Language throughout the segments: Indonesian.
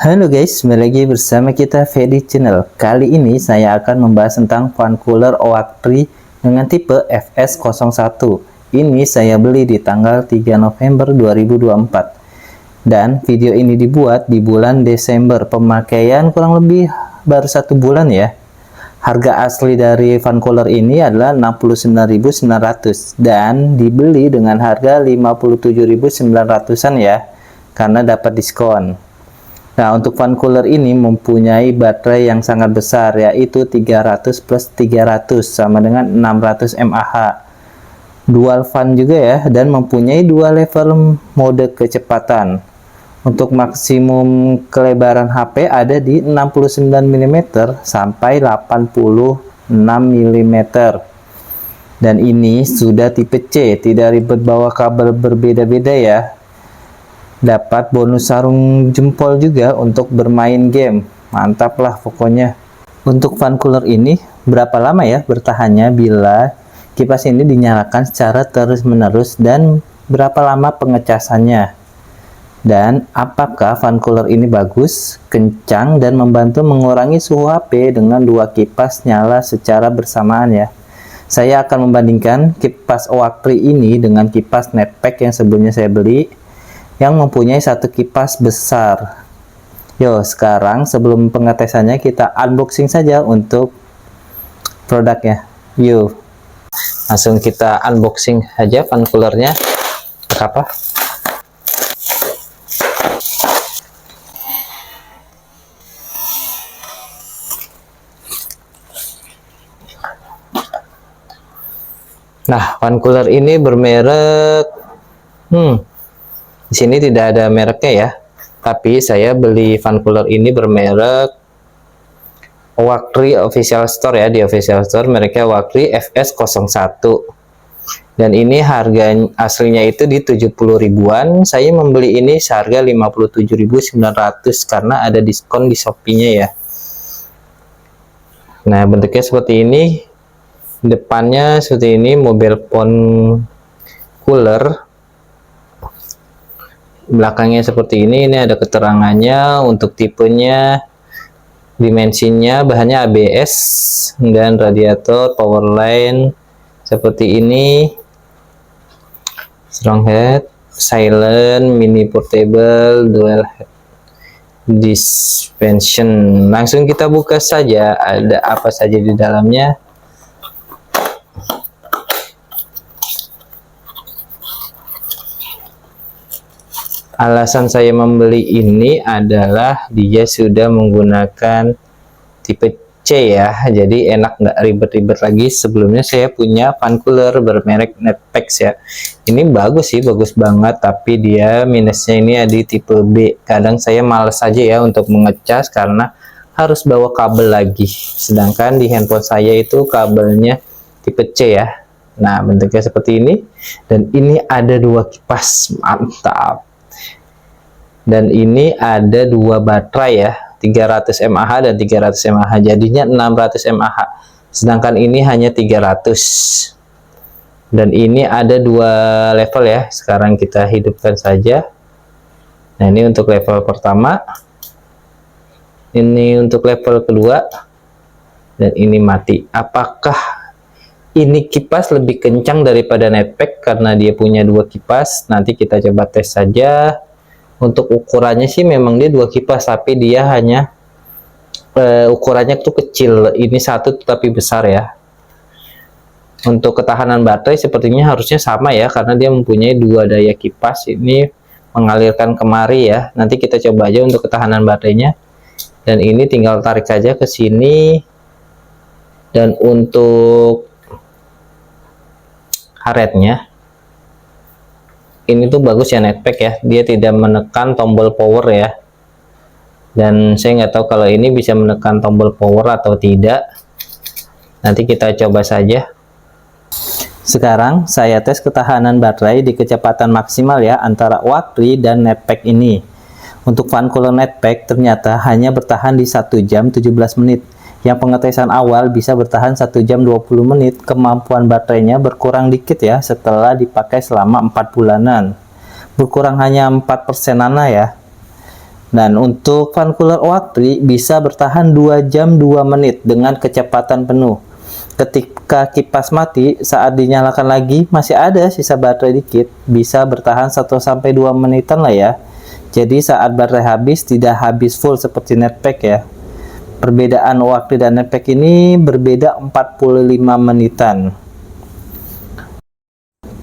Halo guys, kembali lagi bersama kita Fedi Channel. Kali ini saya akan membahas tentang fan cooler Oaktree dengan tipe FS01. Ini saya beli di tanggal 3 November 2024. Dan video ini dibuat di bulan Desember. Pemakaian kurang lebih baru 1 bulan ya. Harga asli dari fan cooler ini adalah 69.900 dan dibeli dengan harga 57.900-an ya, karena dapat diskon. Nah, untuk fan cooler ini mempunyai baterai yang sangat besar, yaitu 300 plus 300 sama dengan 600 mAh. Dual fan juga ya, dan mempunyai dua level mode kecepatan. Untuk maksimum kelebaran HP ada di 69 mm sampai 86 mm. Dan ini sudah tipe C, tidak ribet bawa kabel berbeda-beda ya. Dapat bonus sarung jempol juga untuk bermain game. Mantap lah pokoknya. Untuk fan cooler ini berapa lama ya bertahannya bila kipas ini dinyalakan secara terus-menerus, dan berapa lama pengecasannya? Dan apakah fan cooler ini bagus, kencang, dan membantu mengurangi suhu HP dengan dua kipas nyala secara bersamaan ya? Saya akan membandingkan kipas Oaktree ini dengan kipas Netpack yang sebelumnya saya beli, yang mempunyai satu kipas besar. Yo, sekarang sebelum pengetesannya kita unboxing saja untuk produknya. Yuk, langsung kita unboxing aja fan coolernya. Apa? Nah, fan cooler ini bermerek di sini tidak ada mereknya ya, tapi saya beli fan cooler ini bermerek Oaktree Official Store ya, di Official Store mereknya Oaktree FS01. Dan ini harga aslinya itu di 70 ribuan. Saya membeli ini seharga 57.900 karena ada diskon di Shopee-nya ya. Nah, bentuknya seperti ini. Depannya seperti ini, mobile phone cooler. Belakangnya seperti ini ada keterangannya untuk tipenya, dimensinya, bahannya ABS, dan radiator power line seperti ini. Strong head, silent, mini portable, dual head suspension. Langsung kita buka saja, ada apa saja di dalamnya. Alasan saya membeli ini adalah dia sudah menggunakan tipe C ya, jadi enak, nggak ribet-ribet lagi. Sebelumnya saya punya fan cooler bermerek Netpack ya. Ini bagus sih, bagus banget, tapi dia minusnya ini ada di tipe B. Kadang saya males aja ya untuk mengecas karena harus bawa kabel lagi. Sedangkan di handphone saya itu kabelnya tipe C ya. Nah, bentuknya seperti ini, dan ini ada dua kipas, mantap. Dan ini ada dua baterai ya, 300 mAh dan 300 mAh, jadinya 600 mAh. Sedangkan ini hanya 300. Dan ini ada dua level ya. Sekarang kita hidupkan saja. Nah, ini untuk level pertama. Ini untuk level kedua. Dan ini mati. Apakah ini kipas lebih kencang daripada Netpack karena dia punya dua kipas? Nanti kita coba tes saja. Untuk ukurannya sih memang dia dua kipas, tapi dia hanya ukurannya tuh kecil. Ini satu tapi besar ya. Untuk ketahanan baterai sepertinya harusnya sama ya, karena dia mempunyai dua daya kipas. Ini mengalirkan kemari ya. Nanti kita coba aja untuk ketahanan baterainya. Dan ini tinggal tarik saja ke sini. Dan untuk karetnya, ini tuh bagus ya, Netpack ya, dia tidak menekan tombol power ya. Dan saya nggak tahu kalau ini bisa menekan tombol power atau tidak. Nanti kita coba saja. Sekarang saya tes ketahanan baterai di kecepatan maksimal ya, antara Oaktree dan Netpack ini. Untuk fan cooler Netpack ternyata hanya bertahan di 1 jam 17 menit. Yang pengetesan awal bisa bertahan 1 jam 20 menit. Kemampuan baterainya berkurang dikit ya setelah dipakai selama 4 bulanan. Berkurang hanya 4%-an ya. Dan untuk fan cooler OAK3 bisa bertahan 2 jam 2 menit dengan kecepatan penuh. Ketika kipas mati, saat dinyalakan lagi masih ada sisa baterai dikit, bisa bertahan 1-2 menitan lah ya. Jadi saat baterai habis tidak habis full seperti Netpack ya. Perbedaan OAK3 dan Netpack ini berbeda 45 menitan.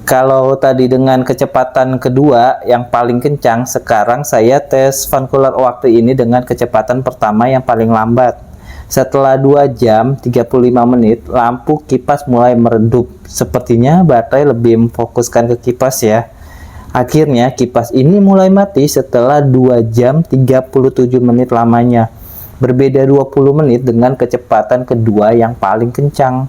Kalau tadi dengan kecepatan kedua yang paling kencang, sekarang saya tes fan cooler OAK3 ini dengan kecepatan pertama yang paling lambat. Setelah 2 jam 35 menit, lampu kipas mulai meredup. Sepertinya baterai lebih memfokuskan ke kipas ya. Akhirnya kipas ini mulai mati setelah 2 jam 37 menit lamanya. Berbeda 20 menit dengan kecepatan kedua yang paling kencang.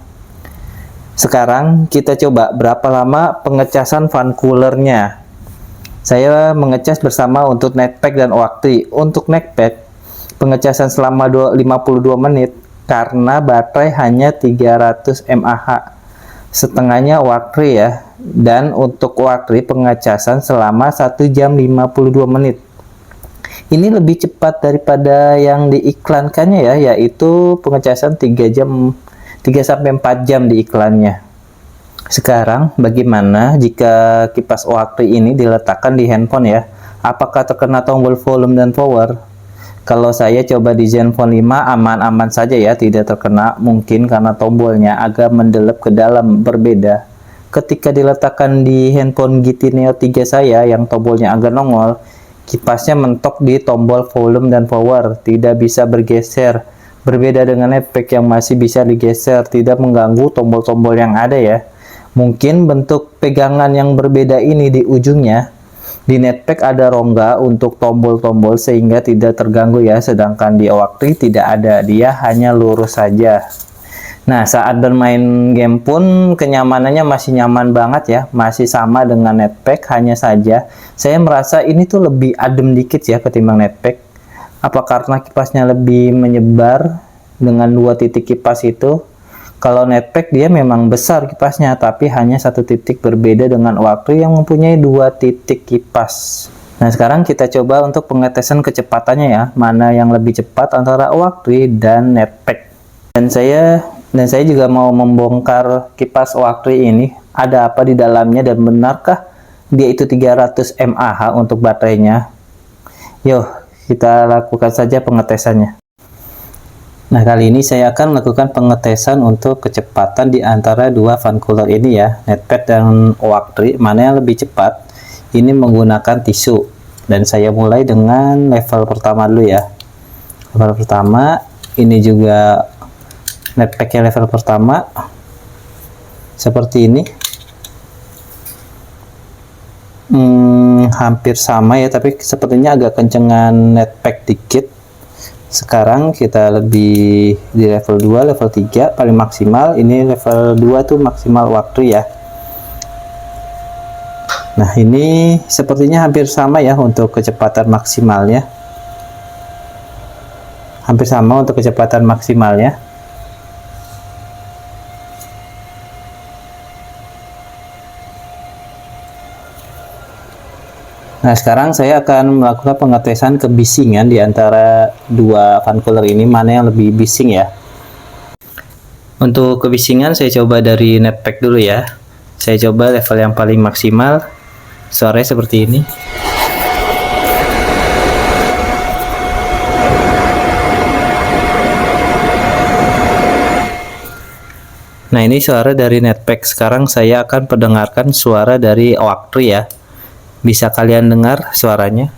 Sekarang kita coba berapa lama pengecasan fan coolernya. Saya mengecas bersama untuk Netpack dan OAK3. Untuk Netpack, pengecasan selama 52 menit karena baterai hanya 300 mAh. Setengahnya OAK3 ya. Dan untuk OAK3 pengecasan selama 1 jam 52 menit. Ini lebih cepat daripada yang diiklankannya ya, yaitu pengecasan 3-4 jam di iklannya. Sekarang bagaimana jika kipas OAK3 ini diletakkan di handphone ya? Apakah terkena tombol volume dan power? Kalau saya coba di Zenfone 5 aman-aman saja ya, tidak terkena, mungkin karena tombolnya agak mendelep ke dalam. Berbeda ketika diletakkan di handphone GT Neo 3 saya yang tombolnya agak nongol, kipasnya mentok di tombol volume dan power, tidak bisa bergeser. Berbeda dengan Netpack yang masih bisa digeser, tidak mengganggu tombol-tombol yang ada ya. Mungkin bentuk pegangan yang berbeda ini di ujungnya. Di Netpack ada rongga untuk tombol-tombol sehingga tidak terganggu ya, sedangkan di OAK3 tidak ada, dia hanya lurus saja. Nah, saat bermain game pun kenyamanannya masih nyaman banget ya, masih sama dengan Netpack, hanya saja saya merasa ini tuh lebih adem dikit ya ketimbang Netpack. Apa karena kipasnya lebih menyebar dengan 2 titik kipas itu? Kalau Netpack dia memang besar kipasnya, tapi hanya 1 titik, berbeda dengan OAK3 yang mempunyai 2 titik kipas. Nah, sekarang kita coba untuk pengetesan kecepatannya ya, mana yang lebih cepat antara OAK3 dan Netpack. Dan saya juga mau membongkar kipas OAK3 ini, ada apa di dalamnya dan benarkah dia itu 300 mAh untuk baterainya. Yuk, kita lakukan saja pengetesannya. Nah, kali ini saya akan melakukan pengetesan untuk kecepatan di antara 2 fan cooler ini ya, Netpack dan OAK3, mana yang lebih cepat. Ini menggunakan tisu, dan saya mulai dengan level pertama dulu ya. Level pertama, ini juga Netpack yang level pertama, seperti ini. Hampir sama ya, tapi sepertinya agak kencengan Netpack dikit. Sekarang kita lebih di level 2, level 3 paling maksimal. Ini level 2 tuh maksimal waktu ya. Nah, ini sepertinya hampir sama ya untuk kecepatan maksimalnya. Hampir sama untuk kecepatan maksimalnya. Nah, sekarang saya akan melakukan pengetesan kebisingan di antara 2 fan cooler ini, mana yang lebih bising ya. Untuk kebisingan saya coba dari Netpack dulu ya. Saya coba level yang paling maksimal, suaranya seperti ini. Nah, ini suara dari Netpack. Sekarang saya akan pendengarkan suara dari OAK3 ya. Bisa kalian dengar suaranya?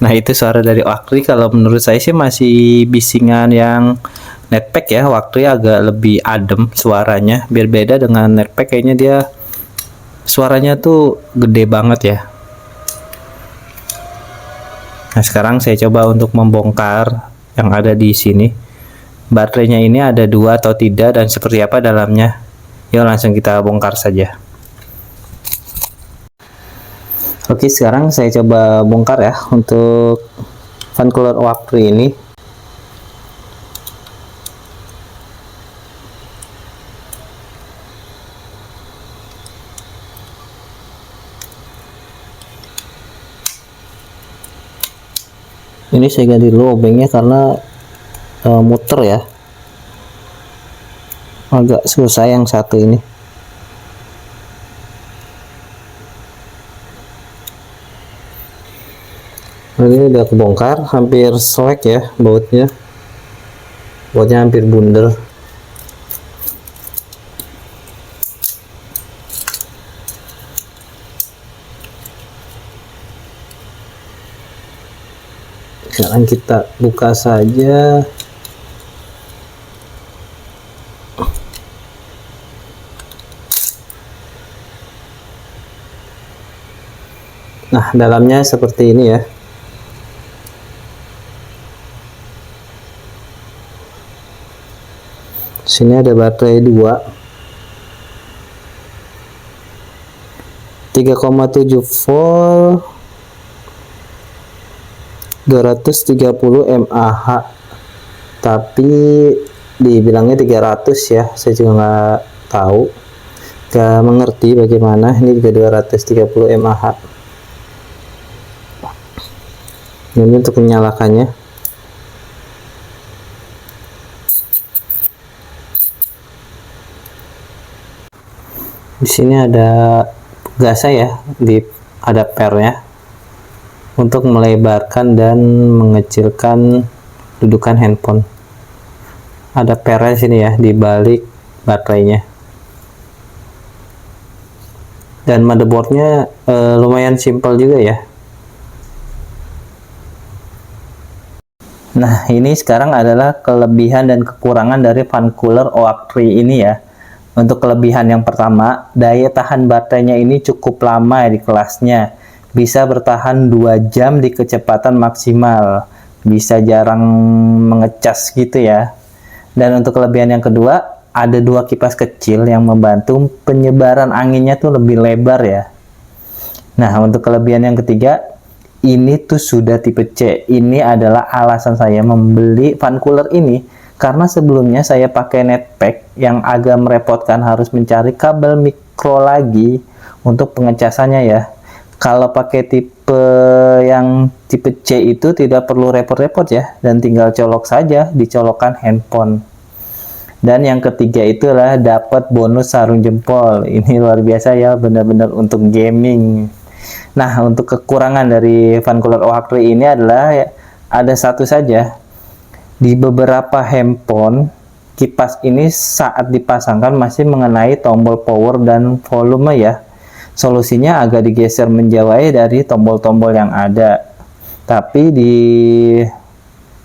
Nah, itu suara dari OAK3. Kalau menurut saya sih masih bisingan yang Netpack ya. OAK3 agak lebih adem suaranya. Berbeda dengan Netpack, kayaknya dia suaranya tuh gede banget ya. Nah, sekarang saya coba untuk membongkar yang ada di sini. Baterainya ini ada 2 atau tidak dan seperti apa dalamnya. Yuk langsung kita bongkar saja. Oke, sekarang saya coba bongkar ya untuk fan cooler OAK3 ini. Ini saya ganti dulu obengnya karena muter ya, agak susah yang satu ini. Nah, ini udah kebongkar, hampir selek ya bautnya hampir bundel. Sekarang kita buka saja. Nah, dalamnya seperti ini ya. Sini ada baterai 3,7 volt, 230 mAh, tapi dibilangnya 300 ya, saya juga nggak tahu, nggak mengerti bagaimana. Ini juga 230 mAh. Ini untuk menyalakannya. Di sini ada gasa ya, ada pernya untuk melebarkan dan mengecilkan dudukan handphone. Ada pernya sini ya di balik baterainya. Dan motherboardnya lumayan simpel juga ya. Nah, ini sekarang adalah kelebihan dan kekurangan dari fan cooler OAK3 ini ya. Untuk kelebihan yang pertama, daya tahan baterainya ini cukup lama ya di kelasnya. Bisa bertahan 2 jam di kecepatan maksimal. Bisa jarang mengecas gitu ya. Dan untuk kelebihan yang kedua, ada 2 kipas kecil yang membantu penyebaran anginnya tuh lebih lebar ya. Nah, untuk kelebihan yang ketiga, ini tuh sudah tipe C. Ini adalah alasan saya membeli fan cooler ini, karena sebelumnya saya pakai netpack yang agak merepotkan, harus mencari kabel mikro lagi untuk pengecasannya ya. Kalau pakai tipe yang tipe C itu tidak perlu repot-repot ya, dan tinggal colok saja di colokan handphone. Dan yang ketiga itulah dapat bonus sarung jempol. Ini luar biasa ya, benar-benar untuk gaming. Nah, untuk kekurangan dari fan cooler OAK3 ini adalah ya, ada satu saja. Di beberapa handphone, kipas ini saat dipasangkan masih mengenai tombol power dan volume ya. Solusinya agak digeser menjauhi dari tombol-tombol yang ada. Tapi di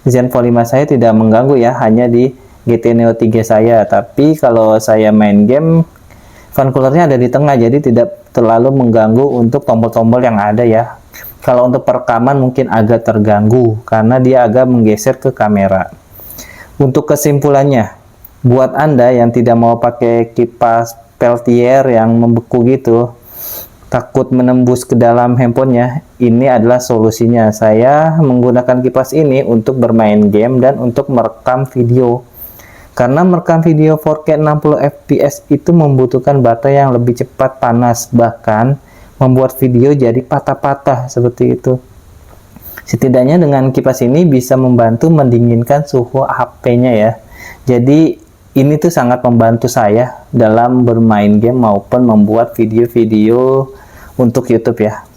Zenfone 5 saya tidak mengganggu ya, hanya di GT Neo 3 saya. Tapi kalau saya main game, fan coolernya ada di tengah, jadi tidak terlalu mengganggu untuk tombol-tombol yang ada ya. Kalau untuk perekaman mungkin agak terganggu karena dia agak menggeser ke kamera. Untuk kesimpulannya, buat Anda yang tidak mau pakai kipas Peltier yang membeku gitu, takut menembus ke dalam handphonenya, ini adalah solusinya. Saya menggunakan kipas ini untuk bermain game dan untuk merekam video. Karena merekam video 4K 60 fps itu membutuhkan baterai yang lebih cepat panas, bahkan membuat video jadi patah-patah seperti itu. Setidaknya dengan kipas ini bisa membantu mendinginkan suhu HP-nya ya. Jadi ini tuh sangat membantu saya dalam bermain game maupun membuat video-video untuk YouTube ya.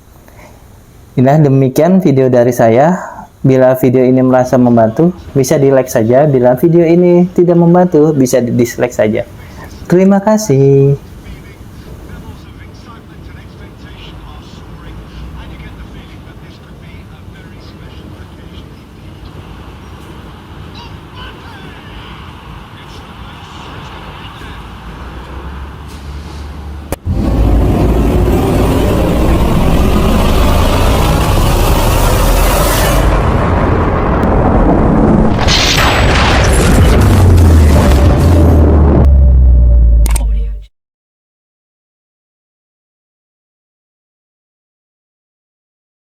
Nah, demikian video dari saya. Bila video ini merasa membantu, bisa di like saja. Bila video ini tidak membantu, bisa di dislike saja. Terima kasih.